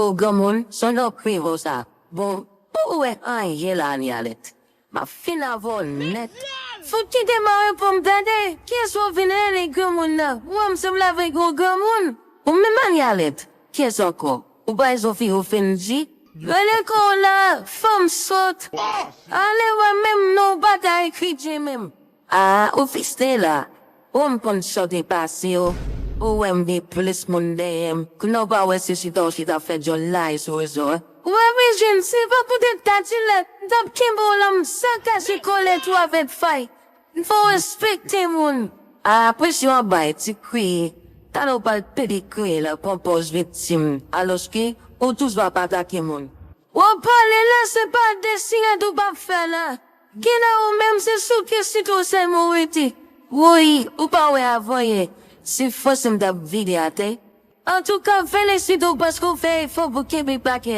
O gamon, son lo privo sa. Bon, pou we anye la ni alet. Ma fin avon net. Fouti de ma pom dade. Kies wo vine le gamon na. Wam se mlave go gamon. O me man alet. Kies anko. O bay zo fi o finji. Vele ko la, fam sot. Ale wa mem no batay krije mem. Ah, o fiste la. O mpon sote pasi yo. O wem di polis mundem. Kuno ba we si do si da fedjo lai so ezo. Wa vision si va putet tachile. Dap kimbo lam saka si kole tu avet fay. For respecte moun. Ah, pues yo bay ti kwi. Tano pal pedi kwi la compose victime. Aloski, ou tous va patake moun. Ou pale la se pa desine du ba fela. Gina ou même se souke si to se mouiti. Oui, ou pa we avoye. Si fosse da videate. En tout cas, félicito parce qu'on fait, faut vous qu'il me plaque.